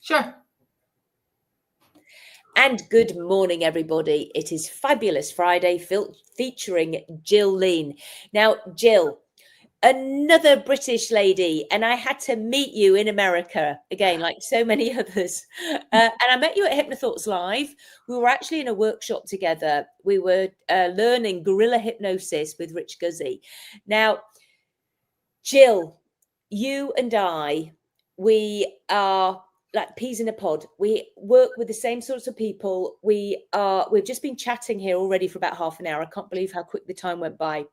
Sure. And good morning, everybody. It is Fabulous Friday featuring Jill Lien. Now, Jill, another British lady, and I had to meet you in America again, like so many others. And I met you at Hypnothoughts Live. We were actually in a workshop together. We were learning guerrilla hypnosis with Rich Guzzi. Now, Jill, you and I, we are like peas in a pod. We work with the same sorts of people. We've just been chatting here already for about half an hour. I can't believe how quick the time went by.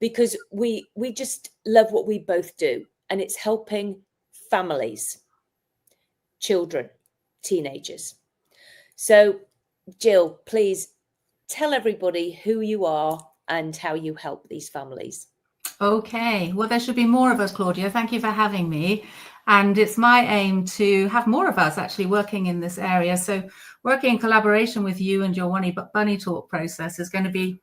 Because we just love what we both do, and it's helping families, children, teenagers. So, Jill, please tell everybody who you are and how you help these families. Okay, well, there should be more of us, Claudia. Thank you for having me. And it's my aim to have more of us actually working in this area. So working in collaboration with you and your Bunny Talk process is going to be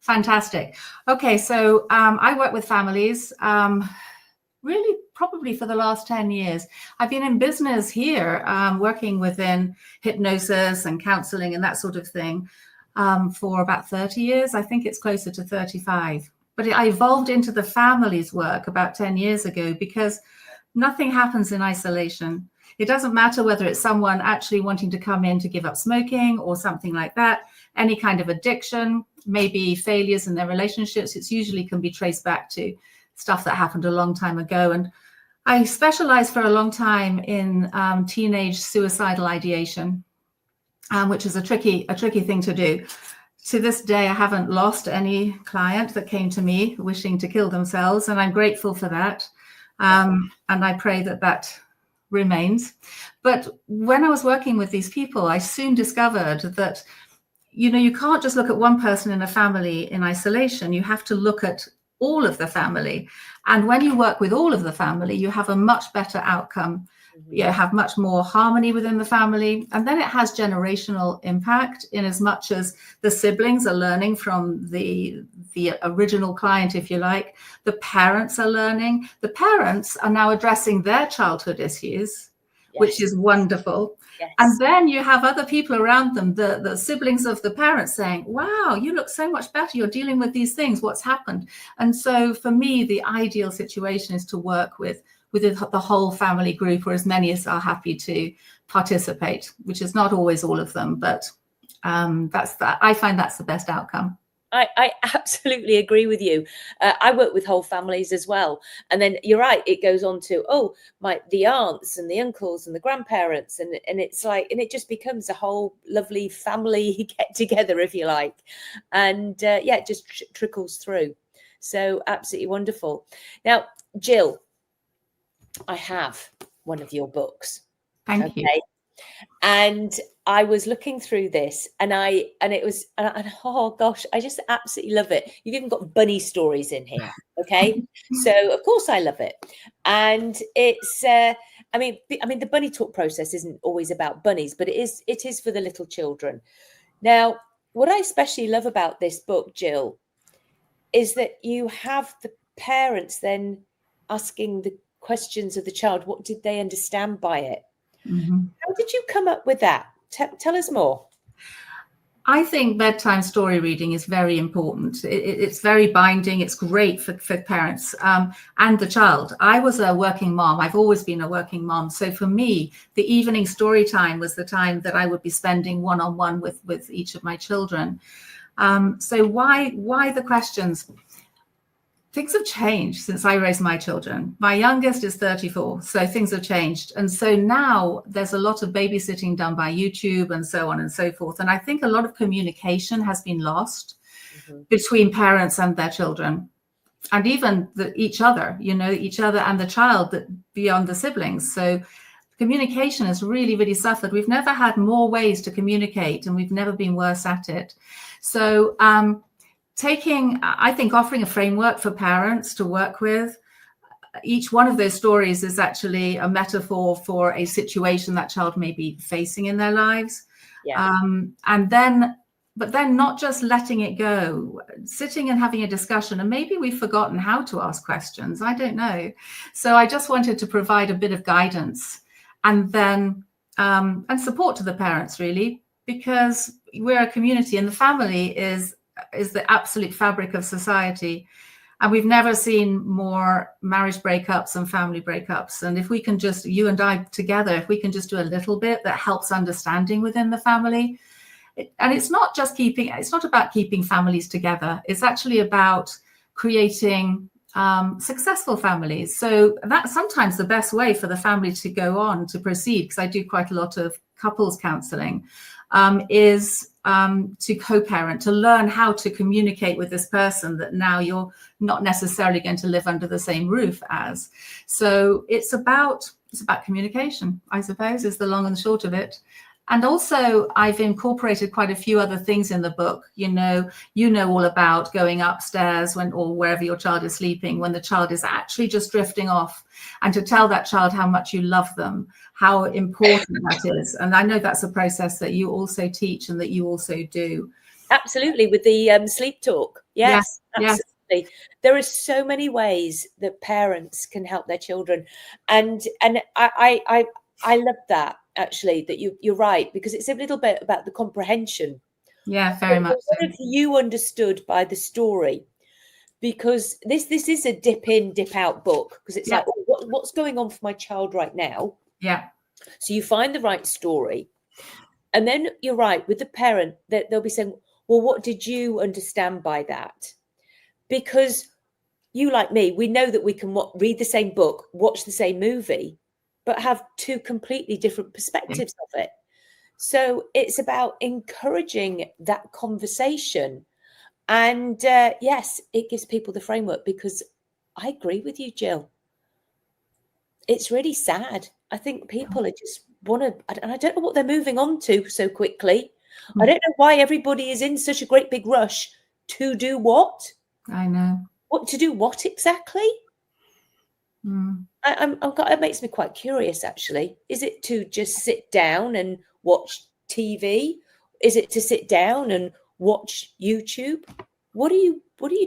fantastic. Okay, so I work with families really probably for the last 10 years. I've been in business here working within hypnosis and counseling and that sort of thing for about 30 years. I think it's closer to 35. But I evolved into the families work about 10 years ago because nothing happens in isolation. It doesn't matter whether it's someone actually wanting to come in to give up smoking or something like that, any kind of addiction, maybe failures in their relationships. It usually can be traced back to stuff that happened a long time ago. And I specialized for a long time in teenage suicidal ideation, which is a tricky thing to do. To this day, I haven't lost any client that came to me wishing to kill themselves, and I'm grateful for that. And I pray that that remains. But when I was working with these people, I soon discovered that, you know, you can't just look at one person in a family in isolation. You have to look at all of the family. And when you work with all of the family, you have a much better outcome. You have much more harmony within the family. And then it has generational impact in as much as the siblings are learning from the original client, if you like. The parents are learning. The parents are now addressing their childhood issues, which is wonderful. Yes. And then you have other people around them, the siblings of the parents saying, wow, you look so much better. You're dealing with these things. What's happened? And so for me, the ideal situation is to work with the whole family group, or as many as are happy to participate, which is not always all of them, but I find that's the best outcome. I absolutely agree with you. I work with whole families as well. And then you're right, it goes on to, the aunts and the uncles and the grandparents. And it's like, and it just becomes a whole lovely family get together, if you like. And it just trickles through. So absolutely wonderful. Now, Jill, I have one of your books. Thank you. And I was looking through this and oh gosh, I just absolutely love it. You've even got bunny stories in here. Okay. So of course I love it. And it's, I mean, the bunny talk process isn't always about bunnies, but it is for the little children. Now, what I especially love about this book, Jill, is that you have the parents then asking the questions of the child. What did they understand by it? How did you come up with that? Tell us more. I think bedtime story reading is very important. It's very binding. It's great for parents and the child. I was a working mom. I've always been a working mom. So for me, the evening story time was the time that I would be spending one-on-one with each of my children. So why the questions? Things have changed since I raised my children. My youngest is 34, so things have changed. And so now there's a lot of babysitting done by YouTube and so on and so forth. And I think a lot of communication has been lost between parents and their children, and even each other and the child beyond the siblings. So communication has really, really suffered. We've never had more ways to communicate, and we've never been worse at it. So offering a framework for parents to work with. Each one of those stories is actually a metaphor for a situation that child may be facing in their lives. But then not just letting it go, sitting and having a discussion, and maybe we've forgotten how to ask questions. I don't know. So I just wanted to provide a bit of guidance and then and support to the parents, really, because we're a community and the family is the absolute fabric of society. And we've never seen more marriage breakups and family breakups. And if we can just, you and I together, if we can just do a little bit that helps understanding within the family. And it's not about keeping families together. It's actually about creating successful families. So that's sometimes the best way for the family to go on, to proceed, because I do quite a lot of couples counseling, is to co-parent, to learn how to communicate with this person that now you're not necessarily going to live under the same roof as. So it's about communication, I suppose, is the long and short of it. And also, I've incorporated quite a few other things in the book. You know all about going upstairs or wherever your child is sleeping, when the child is actually just drifting off, and to tell that child how much you love them, how important that is. And I know that's a process that you also teach and that you also do. Absolutely, with the sleep talk. Yes, absolutely. Yes. There are so many ways that parents can help their children, and I love that, actually, that you're right, because it's a little bit about the comprehension. Yeah, very much. What have you understood by the story? Because this is a dip in, dip out book, because it's like, what's going on for my child right now? Yeah. So you find the right story, and then you're right with the parent that they'll be saying, well, what did you understand by that? Because you, like me, we know that we can read the same book, watch the same movie, but have two completely different perspectives of it. So it's about encouraging that conversation. And yes, it gives people the framework, because I agree with you, Jill. It's really sad. I think people are just want to, and I don't know what they're moving on to so quickly. I don't know why everybody is in such a great big rush to do what. I know. What to do what exactly? It makes me quite curious, actually. Is it to just sit down and watch TV? Is it to sit down and watch YouTube? What are you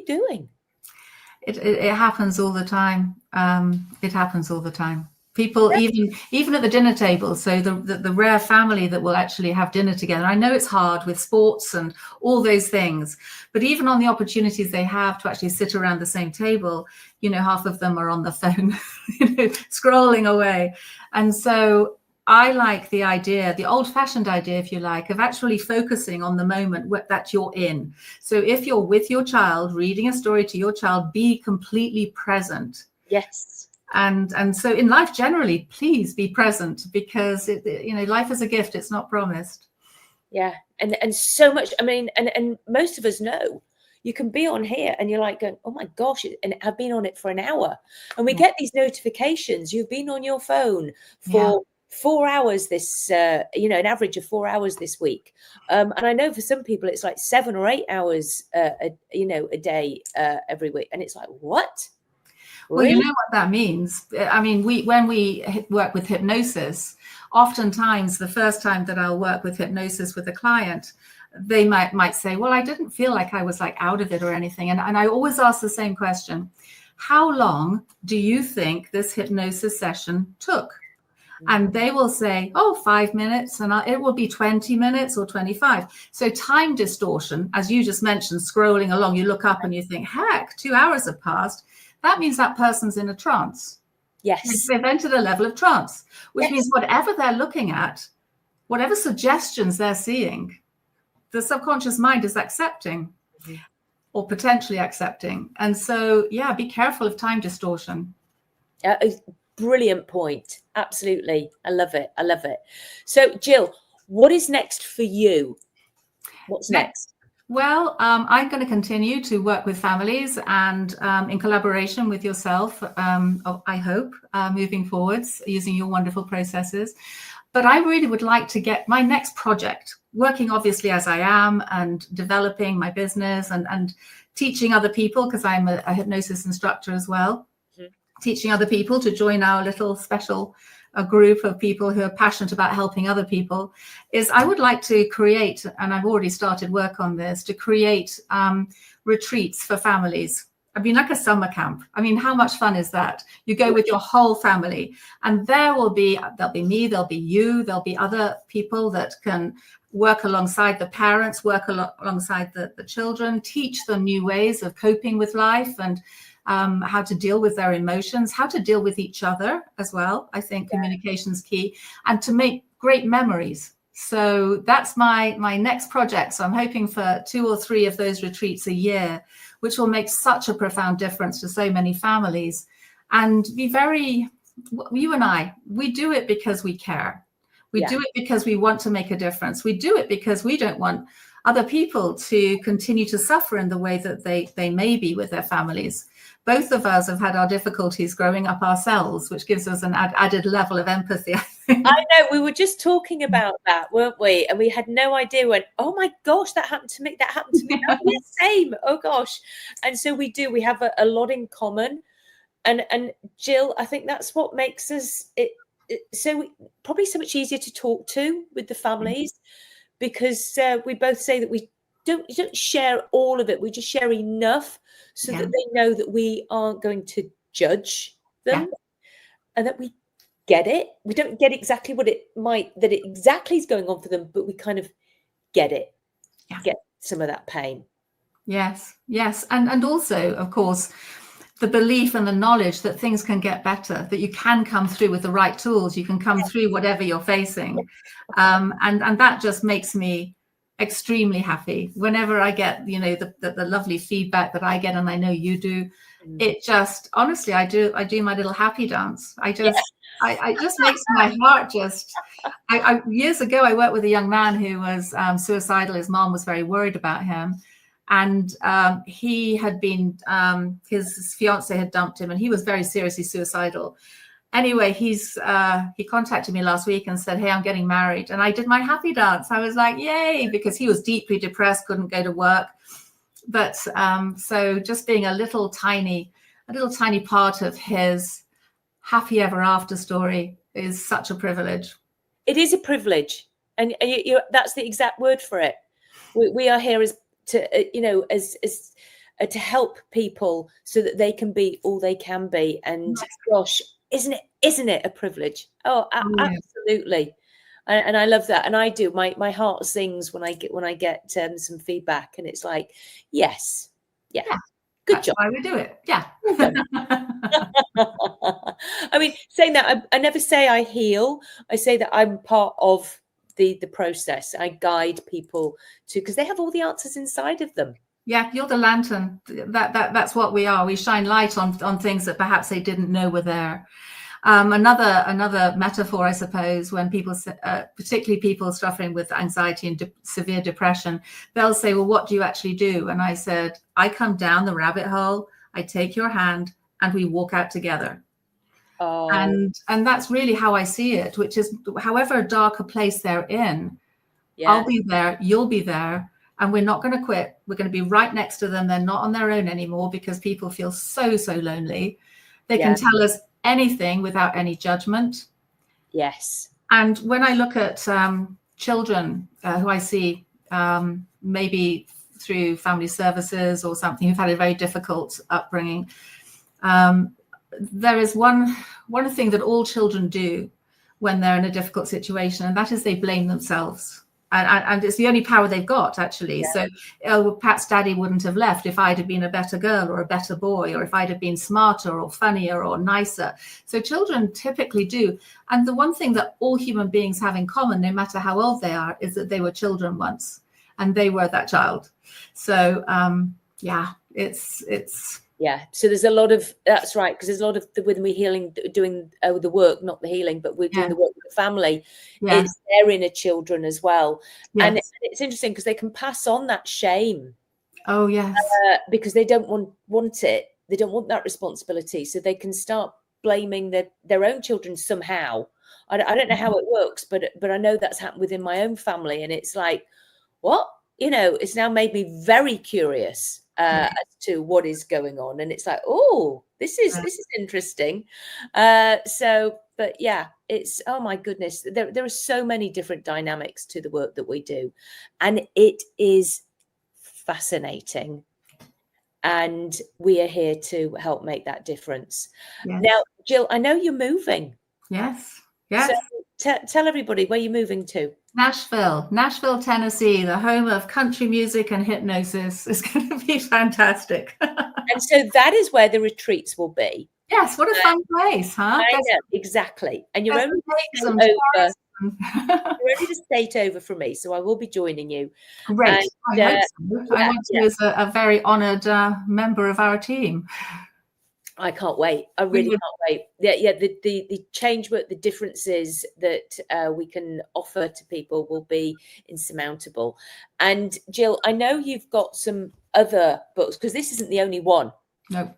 doing? It happens all the time. It happens all the time. People, even at the dinner table, so the rare family that will actually have dinner together. I know it's hard with sports and all those things, but even on the opportunities they have to actually sit around the same table, half of them are on the phone, scrolling away. And so I like the idea, the old-fashioned idea, if you like, of actually focusing on the moment that you're in. So if you're with your child, reading a story to your child, be completely present. Yes. And so in life generally, please be present, because life is a gift. It's not promised. Yeah. And so much, I mean, and most of us know you can be on here and you're like going, oh my gosh, and I've been on it for an hour, and we get these notifications. You've been on your phone for 4 hours this, an average of 4 hours this week. And I know for some people it's like 7 or 8 hours, a day every week. And it's like, what? Well, you know what that means. I mean, when we work with hypnosis, oftentimes the first time that I'll work with hypnosis with a client, they might say, well, I didn't feel like I was like out of it or anything. And I always ask the same question. How long do you think this hypnosis session took? And they will say, 5 minutes, and it will be 20 minutes or 25. So time distortion, as you just mentioned, scrolling along, you look up and you think, heck, 2 hours have passed. That means that person's in a trance. Yes. They've entered a level of trance, which means whatever they're looking at, whatever suggestions they're seeing, the subconscious mind is accepting or potentially accepting. And so, be careful of time distortion. Brilliant point. Absolutely. I love it. So, Jill, what is next for you? What's next? Well, I'm going to continue to work with families and in collaboration with yourself, I hope, moving forwards using your wonderful processes. But I really would like to get my next project, working obviously as I am and developing my business and teaching other people, because I'm a hypnosis instructor as well, teaching other people to join our little special a group of people who are passionate about helping other people, is I would like to create, and I've already started work on this, to create retreats for families I mean, like a summer camp. I mean, how much fun is that? You go with your whole family, and there'll be me, there'll be you, there'll be other people that can work alongside the parents, work alongside the children, teach them new ways of coping with life, and how to deal with their emotions, how to deal with each other as well. I think communication's key, and to make great memories. So that's my next project. So I'm hoping for 2 or 3 of those retreats a year, which will make such a profound difference to so many families, and be very, you and I, we do it because we care. We do it because we want to make a difference. We do it because we don't want other people to continue to suffer in the way that they may be with their families. Both of us have had our difficulties growing up ourselves, which gives us an added level of empathy, I think. I know, we were just talking about that, weren't we? And we had no idea when, oh my gosh, that happened to me. That happened to me. Oh, yeah, same. Oh gosh. And so we have a lot in common. And Jill, I think that's what makes us probably so much easier to talk to with the families, because we both say that we don't share all of it. We just share enough so that they know that we aren't going to judge them, and that we get it. We don't get exactly that it exactly is going on for them, but we kind of get it, get some of that pain. Yes. And also, of course, the belief and the knowledge that things can get better, that you can come through with the right tools, you can come through whatever you're facing. And that just makes me extremely happy whenever I get, the lovely feedback that I get, and I know you do. It just, honestly, I do my little happy dance. I just makes my heart just, years ago, I worked with a young man who was suicidal. His mom was very worried about him. And he had been, his fiance had dumped him, and he was very seriously suicidal. Anyway, he contacted me last week and said, hey, I'm getting married. And I did my happy dance. I was like, yay, because he was deeply depressed, couldn't go to work. But so just being a little tiny part of his happy ever after story is such a privilege. It is a privilege. And that's the exact word for it. We are here to help people so that they can be all they can be. And gosh, isn't it a privilege? Oh, absolutely. And I love that. And I do. My heart sings when I get some feedback, and it's like, yes, good job. That's why we do it. Yeah. I mean, saying that, I never say I heal. I say that I'm part of the process. I guide people because they have all the answers inside of them. Yeah, you're the lantern. That's what we are. We shine light on things that perhaps they didn't know were there. Another metaphor, I suppose, when people, particularly people suffering with anxiety and severe depression, they'll say, well, what do you actually do? And I said, I come down the rabbit hole, I take your hand, and we walk out together. Oh. And that's really how I see it, which is however dark a place they're in, I'll be there, you'll be there, and we're not going to quit. We're going to be right next to them. They're not on their own anymore, because people feel so lonely. They can tell us anything without any judgment. Yes. And when I look at children who I see maybe through family services or something, who've had a very difficult upbringing, there is one thing that all children do when they're in a difficult situation, and that is they blame themselves. And it's the only power they've got, actually. Yeah. So perhaps daddy wouldn't have left if I'd have been a better girl or a better boy, or if I'd have been smarter or funnier or nicer. So children typically do. And the one thing that all human beings have in common, no matter how old they are, is that they were children once, and they were that child. So it's yeah. So there's a lot of, that's right, because there's a lot of when we're healing, doing the work, not the healing, but we're doing the work with the family. Yeah. It's their inner children as well. Yes. And it's interesting because they can pass on that shame. Oh, yes. Because they don't want it. They don't want that responsibility. So they can start blaming their own children somehow. I don't know how it works, but I know that's happened within my own family. And it's like, what? It's now made me very curious as to what is going on, and it's like, oh, this is interesting. But yeah, it's, oh my goodness, there are so many different dynamics to the work that we do, and it is fascinating. and we are here to help make that difference. Yes. Now, Jill, I know you're moving. Yes. Yes. So tell everybody where you're moving to. Nashville, Tennessee, the home of country music and hypnosis. Is going to be fantastic. And so that is where the retreats will be. Yes, what a fun place, huh? I know, exactly. And you're only a state over from me, so I will be joining you. Great. And, I hope so. I want you as a very honoured member of our team. I can't wait. I really can't wait. Yeah. The change work, the differences that we can offer to people will be insurmountable. And Jill, I know you've got some other books, because this isn't the only one. No.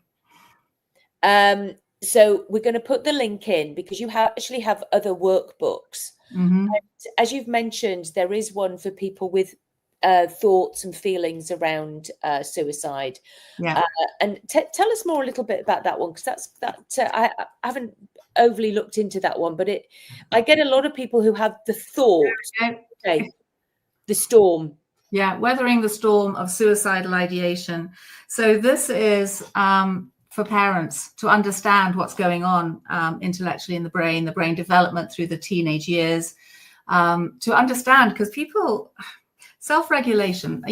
So we're going to put the link in, because you actually have other workbooks. Mm-hmm. And as you've mentioned, there is one for people with thoughts and feelings around suicide. Yeah. And tell us more a little bit about that one, because I haven't overly looked into that one, but I get a lot of people who have the thought, okay, the storm. Yeah, weathering the storm of suicidal ideation. So this is for parents to understand what's going on intellectually in the brain development through the teenage years, to understand, because people, self-regulation,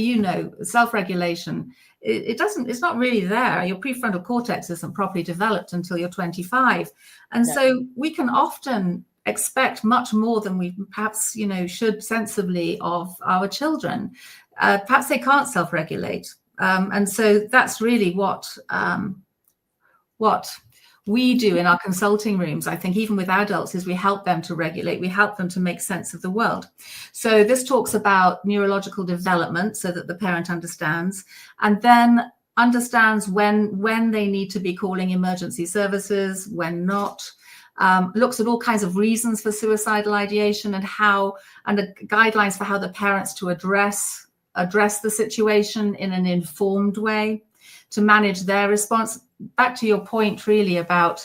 self-regulation, it's not really there. Your prefrontal cortex isn't properly developed until you're 25. And so we can often expect much more than we perhaps, should sensibly of our children. Perhaps they can't self-regulate. And so that's really what we do in our consulting rooms, I think, even with adults, is we help them to regulate, we help them to make sense of the world. So this talks about neurological development, so that the parent understands, and then understands when they need to be calling emergency services, when not. Looks at all kinds of reasons for suicidal ideation and the guidelines for how the parents to address the situation in an informed way, to manage their response. Back to your point, really, about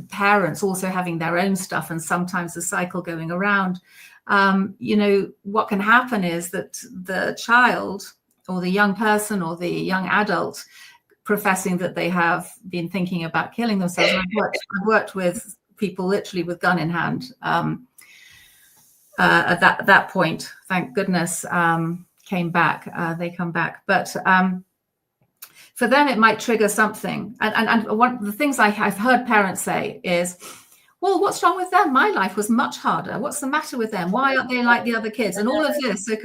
parents also having their own stuff and sometimes the cycle going around. What can happen is that the child or the young person or the young adult professing that they have been thinking about killing themselves. I've worked with people literally with gun in hand at that point. Thank goodness they come back. But for them, it might trigger something. And one of the things I've heard parents say is, well, what's wrong with them? My life was much harder. What's the matter with them? Why aren't they like the other kids? And all of this. So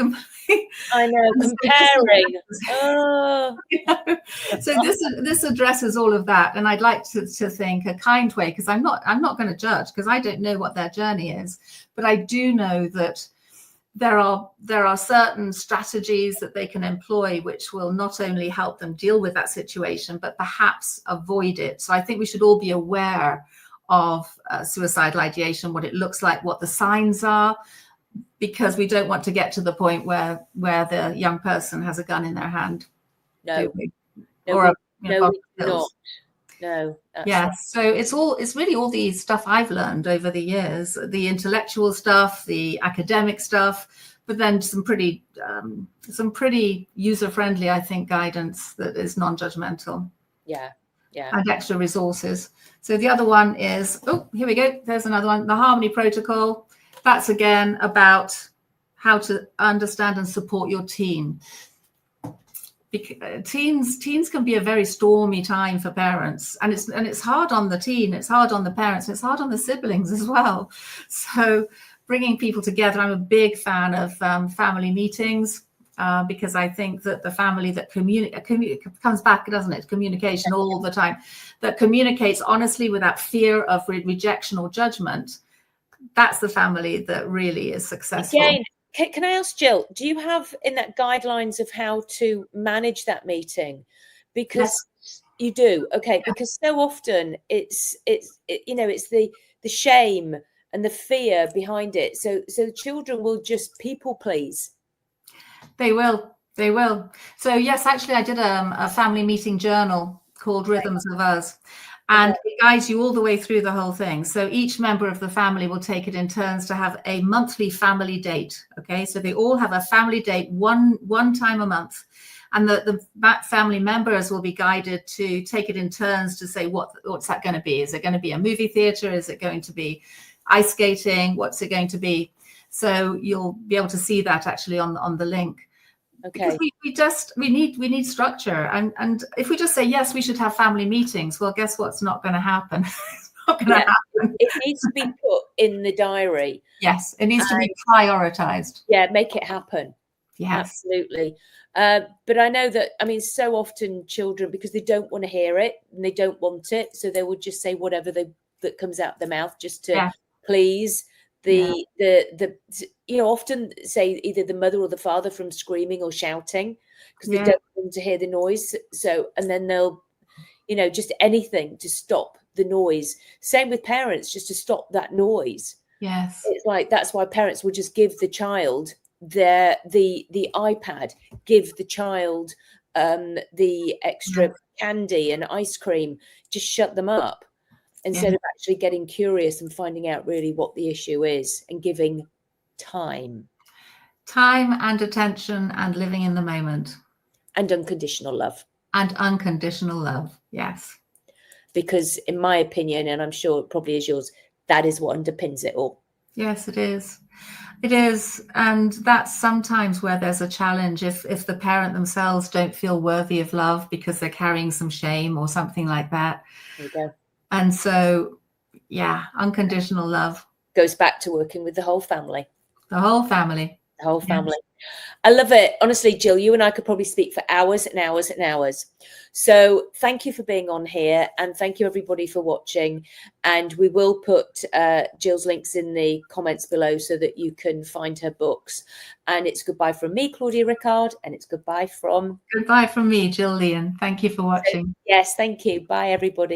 I know, comparing. Oh. So this addresses all of that. And I'd like to think a kind way, because I'm not going to judge, because I don't know what their journey is. But I do know that there are certain strategies that they can employ which will not only help them deal with that situation, but perhaps avoid it. So I think we should all be aware of suicidal ideation, what it looks like, what the signs are, because we don't want to get to the point where the young person has a gun in their hand. No. Yeah. So it's really all the stuff I've learned over the years, the intellectual stuff, the academic stuff, but then some pretty user-friendly, I think, guidance that is non-judgmental. Yeah. And extra resources. So the other one is, here we go. There's another one, the Harmony Protocol. That's again about how to understand and support your teen. Teens can be a very stormy time for parents, and it's hard on the teen, it's hard on the parents, it's hard on the siblings as well. So bringing people together, I'm a big fan of family meetings, because I think that the family that comes back, doesn't it? Communication all the time, that communicates honestly without fear of rejection or judgment. That's the family that really is successful. Again, can I ask Jill, do you have in that guidelines of how to manage that meeting? Because you do, okay. Because so often it's the shame and the fear behind it. So children will just people please. They will. So yes, actually, I did a family meeting journal called Rhythms of Us. And it guides you all the way through the whole thing. So each member of the family will take it in turns to have a monthly family date. Okay, so they all have a family date one time a month. and that family members will be guided to take it in turns to say, what's that going to be? Is it going to be a movie theater? Is it going to be ice skating? What's it going to be? So you'll be able to see that actually on the link. Okay. Because we need structure, and if we just say yes, we should have family meetings, well, guess what's not going to happen? It's not going to happen. It needs to be put in the diary. Yes, it needs to be prioritized. Yeah, make it happen. Yes, absolutely. But I know that, I mean, so often children, because they don't want to hear it and they don't want it, so they would just say whatever that comes out their mouth just to please. Often say either the mother or the father from screaming or shouting because they don't want to hear the noise. So, and then they'll, just anything to stop the noise. Same with parents, just to stop that noise. Yes. It's like, that's why parents will just give the child the iPad, give the child the extra candy and ice cream, just shut them up. Instead of actually getting curious and finding out really what the issue is and giving time and attention and living in the moment and unconditional love. Yes, because in my opinion, and I'm sure it probably is yours, that is what underpins it all. Yes, it is. And that's sometimes where there's a challenge if the parent themselves don't feel worthy of love because they're carrying some shame or something like that. There you go. And so, unconditional love goes back to working with the whole family. The whole family. I love it. Honestly, Jill, you and I could probably speak for hours and hours and hours. So thank you for being on here, and thank you everybody for watching. And we will put Jill's links in the comments below so that you can find her books. And it's goodbye from me, Claudia Rickard, and it's goodbye from me, Jill Lien. Thank you for watching. Yes, thank you. Bye, everybody.